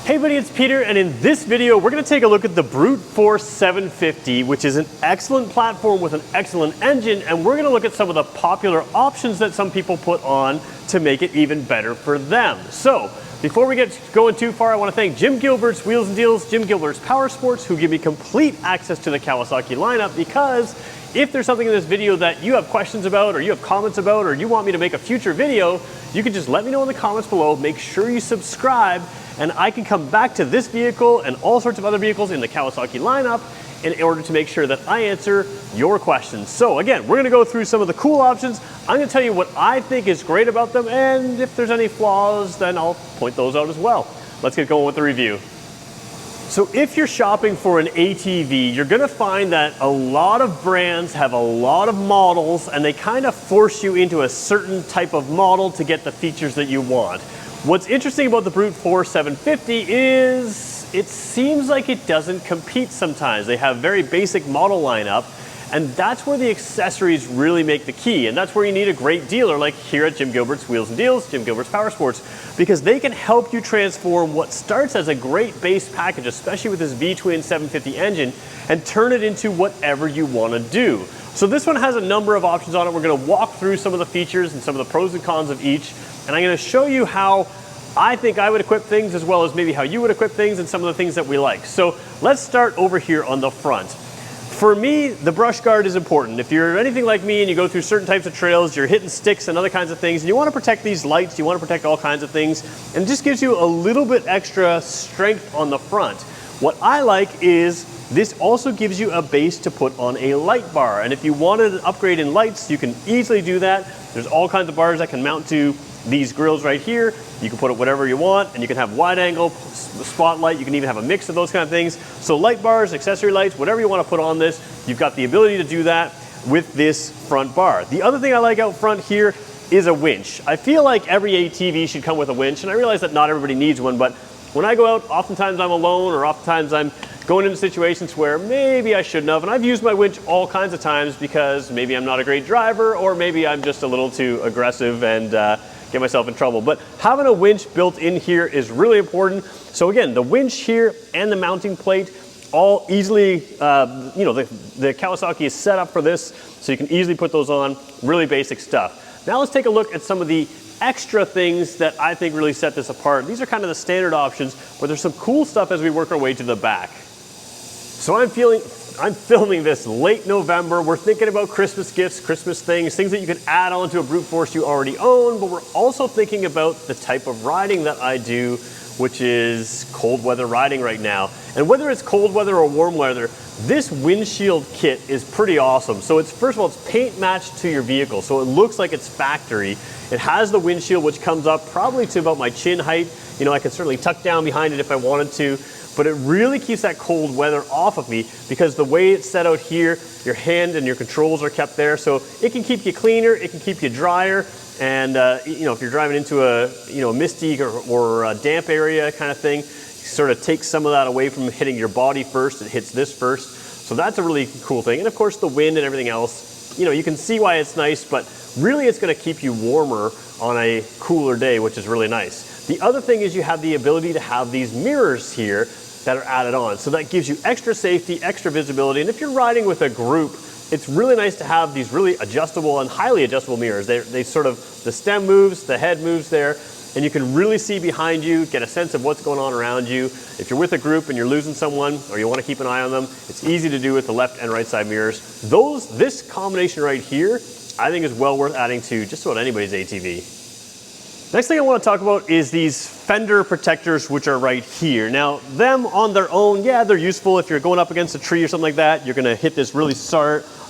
Hey buddy, it's Peter, and in this video we're going to take a look at the Brute Force 750, which is an excellent platform with an excellent engine, and we're going to look at some of the popular options that some people put on to make it even better for them. So, before we get going too far, I want to thank Jim Gilbert's Wheels and Deals, Jim Gilbert's Power Sports, who give me complete access to the Kawasaki lineup, because if there's something in this video that you have questions about, or you have comments about, or you want me to make a future video, you can just let me know in the comments below. Make sure you subscribe, and I can come back to this vehicle and all sorts of other vehicles in the Kawasaki lineup in order to make sure that I answer your questions. So again, we're gonna go through some of the cool options. I'm gonna tell you what I think is great about them, and if there's any flaws, then I'll point those out as well. Let's get going with the review. So if you're shopping for an ATV, you're gonna find that a lot of brands have a lot of models, and they kind of force you into a certain type of model to get the features that you want. What's interesting about the Brute Force 750 is it seems like it doesn't compete sometimes. They have very basic model lineup, and that's where the accessories really make the key, and that's where you need a great dealer like here at Jim Gilbert's Wheels and Deals, Jim Gilbert's Power Sports, because they can help you transform what starts as a great base package, especially with this V-twin 750 engine, and turn it into whatever you want to do. So this one has a number of options on it. We're going to walk through some of the features and some of the pros and cons of each, and I'm going to show you how I think I would equip things, as well as maybe how you would equip things and some of the things that we like. So let's start over here on the front. For me, the brush guard is important. If you're anything like me and you go through certain types of trails, you're hitting sticks and other kinds of things, and you want to protect these lights, you want to protect all kinds of things, and it just gives you a little bit extra strength on the front. What I like is this also gives you a base to put on a light bar, and if you wanted an upgrade in lights, you can easily do that. There's all kinds of bars that can mount to these grills right here. You can put it whatever you want, and you can have wide angle, spotlight, you can even have a mix of those kind of things. So light bars, accessory lights, whatever you want to put on this, you've got the ability to do that with this front bar. The other thing I like out front here is a winch. I feel like every ATV should come with a winch, and I realize that not everybody needs one, but when I go out, oftentimes I'm alone, or oftentimes I'm going into situations where maybe I shouldn't have, and I've used my winch all kinds of times because maybe I'm not a great driver, or maybe I'm just a little too aggressive and get myself in trouble. But having a winch built in here is really important. So again, the winch here and the mounting plate all easily, the Kawasaki is set up for this, so you can easily put those on. Really basic stuff. Now let's take a look at some of the extra things that I think really set this apart. These are kind of the standard options, but there's some cool stuff as we work our way to the back. So I'm filming this late November. We're thinking about Christmas gifts, Christmas things that you can add on to a Brute Force you already own, but we're also thinking about the type of riding that I do, which is cold weather riding right now. And whether it's cold weather or warm weather, this windshield kit is pretty awesome. So it's, first of all, it's paint matched to your vehicle, so it looks like it's factory. It has the windshield, which comes up probably to about my chin height. You know, I can certainly tuck down behind it if I wanted to, but it really keeps that cold weather off of me, because the way it's set out here, your hand and your controls are kept there, so it can keep you cleaner, it can keep you drier, and if you're driving into a misty or a damp area kind of thing, sort of takes some of that away from hitting your body first. It hits this first, so that's a really cool thing. And of course the wind and everything else, you can see why it's nice, but really it's going to keep you warmer on a cooler day, which is really nice. The other thing is you have the ability to have these mirrors here that are added on, so that gives you extra safety, extra visibility, and if you're riding with a group, it's really nice to have these really adjustable and highly adjustable mirrors. They sort of, the stem moves, the head moves there, and you can really see behind you, get a sense of what's going on around you. If you're with a group and you're losing someone, or you want to keep an eye on them, it's easy to do with the left and right side mirrors. This combination right here, I think is well worth adding to just about anybody's ATV. Next thing I want to talk about is these fender protectors, which are right here. Now, them on their own, yeah, they're useful. If you're going up against a tree or something like that, you're going to hit this really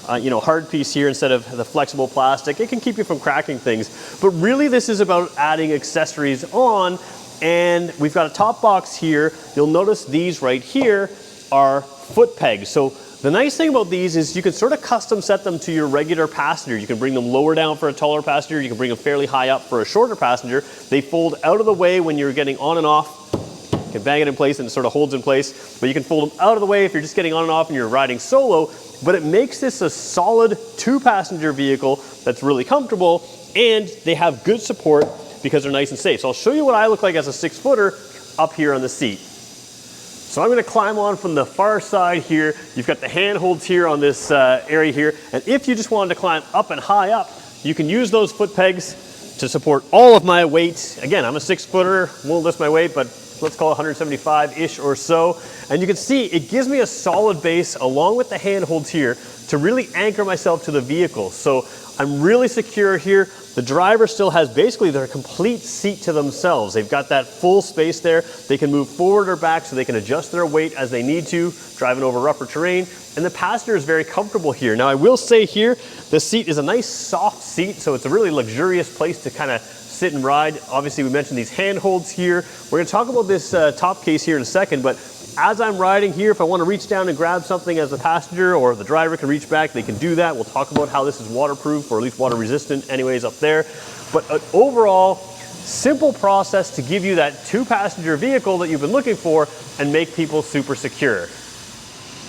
hard piece here instead of the flexible plastic. It can keep you from cracking things. But really, this is about adding accessories on, and we've got a top box here. You'll notice these right here are foot pegs. So the nice thing about these is you can sort of custom set them to your regular passenger. You can bring them lower down for a taller passenger. You can bring them fairly high up for a shorter passenger. They fold out of the way when you're getting on and off. You can bang it in place and it sort of holds in place, but you can fold them out of the way if you're just getting on and off and you're riding solo. But it makes this a solid 2-passenger vehicle that's really comfortable, and they have good support because they're nice and safe. So I'll show you what I look like as a 6-footer. up here on the seat. So I'm going to climb on from the far side here. You've got the handholds here on this area here. And if you just wanted to climb up and high up, you can use those foot pegs to support all of my weight. Again, I'm a 6-footer, won't lift my weight, but let's call it 175-ish or so. And you can see it gives me a solid base along with the handholds here to really anchor myself to the vehicle. So I'm really secure here. The driver still has basically their complete seat to themselves. They've got that full space there. They can move forward or back so they can adjust their weight as they need to, driving over rougher terrain. And the passenger is very comfortable here. Now I will say here, the seat is a nice soft seat, so it's a really luxurious place to kind of sit and ride. Obviously we mentioned these handholds here. We're going to talk about this top case here in a second, but as I'm riding here, if I want to reach down and grab something as a passenger, or the driver can reach back, they can do that. We'll talk about how this is waterproof, or at least water resistant anyways up there. But an overall simple process to give you that 2-passenger vehicle that you've been looking for and make people super secure.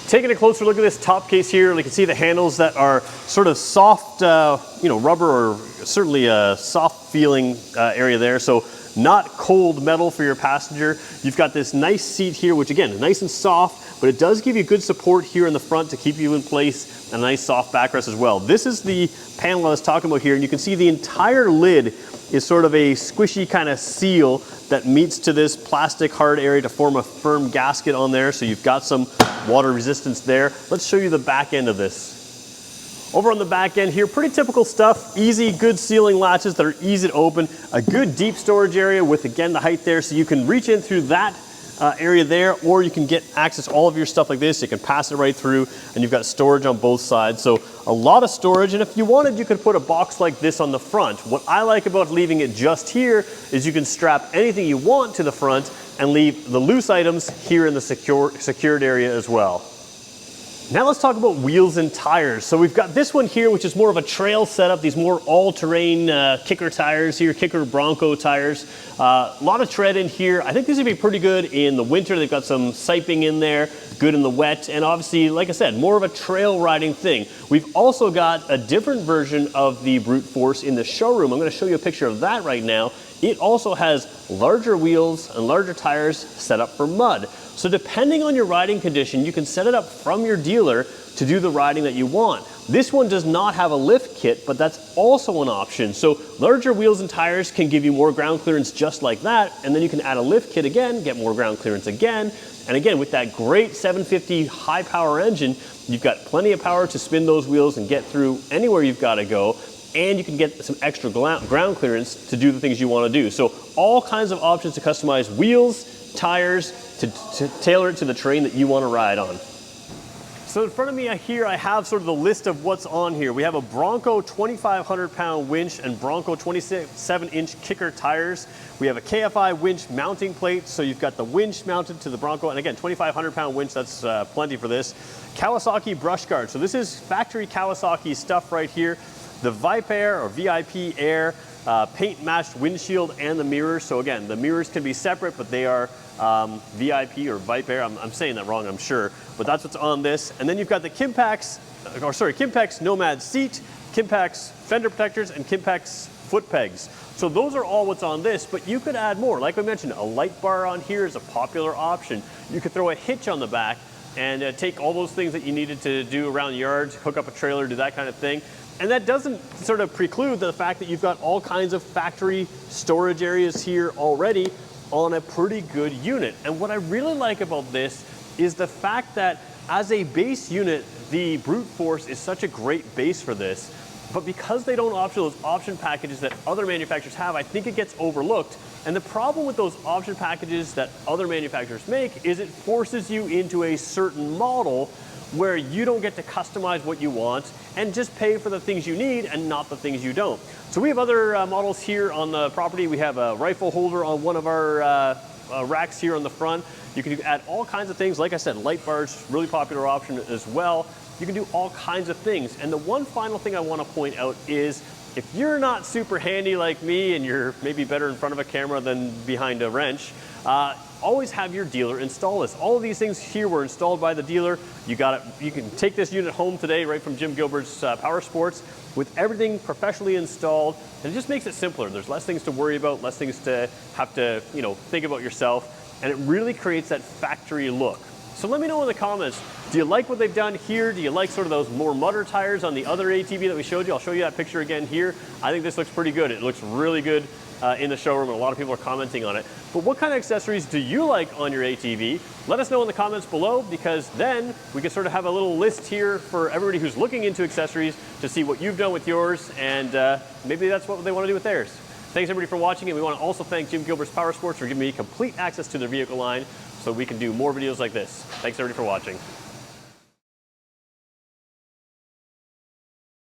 Taking a closer look at this top case here, you can see the handles that are sort of soft, rubber, or certainly a soft feeling area there. So not cold metal for your passenger. You've got this nice seat here, which again, is nice and soft, but it does give you good support here in the front to keep you in place, and a nice soft backrest as well. This is the panel I was talking about here, and you can see the entire lid is sort of a squishy kind of seal that meets to this plastic hard area to form a firm gasket on there. So you've got some water resistance there. Let's show you the back end of this. Over on the back end here, pretty typical stuff. Easy, good sealing latches that are easy to open. A good deep storage area with, again, the height there, so you can reach in through that area there, or you can get access to all of your stuff like this. You can pass it right through, and you've got storage on both sides. So a lot of storage, and if you wanted, you could put a box like this on the front. What I like about leaving it just here is you can strap anything you want to the front and leave the loose items here in the secured area as well. Now let's talk about wheels and tires. So we've got this one here, which is more of a trail setup, these more all-terrain kicker tires here, kicker Bronco tires. A lot of tread in here. I think these would be pretty good in the winter. They've got some siping in there, good in the wet, and obviously, like I said, more of a trail riding thing. We've also got a different version of the Brute Force in the showroom. I'm going to show you a picture of that right now. It also has larger wheels and larger tires set up for mud. So depending on your riding condition, you can set it up from your dealer to do the riding that you want. This one does not have a lift kit, but that's also an option. So larger wheels and tires can give you more ground clearance just like that, and then you can add a lift kit again, get more ground clearance again. And again, with that great 750 high power engine, you've got plenty of power to spin those wheels and get through anywhere you've got to go. And you can get some extra ground clearance to do the things you want to do. So all kinds of options to customize wheels, tires, to tailor it to the terrain that you want to ride on. So in front of me here, I have sort of the list of what's on here. We have a Bronco 2,500-pound winch and Bronco 27-inch kicker tires. We have a KFI winch mounting plate, so you've got the winch mounted to the Bronco, and again, 2,500-pound winch, that's plenty for this. Kawasaki brush guard. So this is factory Kawasaki stuff right here. The Vipair or VIP Air paint matched windshield and the mirrors. So again, the mirrors can be separate, but they are VIP or Vipair. I'm saying that wrong, I'm sure, but that's what's on this. And then you've got the Kimpex Nomad seat, Kimpex fender protectors, and Kimpex foot pegs. So those are all what's on this, but you could add more. Like I mentioned, a light bar on here is a popular option. You could throw a hitch on the back and take all those things that you needed to do around the yard, hook up a trailer, do that kind of thing. And that doesn't sort of preclude the fact that you've got all kinds of factory storage areas here already on a pretty good unit. And what I really like about this is the fact that as a base unit, the Brute Force is such a great base for this. But because they don't offer those option packages that other manufacturers have, I think it gets overlooked. And the problem with those option packages that other manufacturers make is it forces you into a certain model where you don't get to customize what you want and just pay for the things you need and not the things you don't. So we have other models here on the property. We have a rifle holder on one of our racks here on the front. You can add all kinds of things. Like I said, light bars, really popular option as well. You can do all kinds of things. And the one final thing I want to point out is if you're not super handy like me and you're maybe better in front of a camera than behind a wrench, always have your dealer install this. All of these things here were installed by the dealer. You can take this unit home today right from Jim Gilbert's Power Sports with everything professionally installed, and it just makes it simpler. There's less things to worry about, less things to have to think about yourself. and it really creates that factory look. So let me know in the comments, do you like what they've done here? Do you like sort of those more mudder tires on the other ATV that we showed you? I'll show you that picture again here. I think this looks pretty good. It looks really good in the showroom, and a lot of people are commenting on it. But what kind of accessories do you like on your ATV? Let us know in the comments below, because then we can sort of have a little list here for everybody who's looking into accessories to see what you've done with yours, and maybe that's what they want to do with theirs. Thanks everybody for watching, and we want to also thank Jim Gilbert's Power Sports for giving me complete access to their vehicle line so we can do more videos like this. Thanks everybody for watching.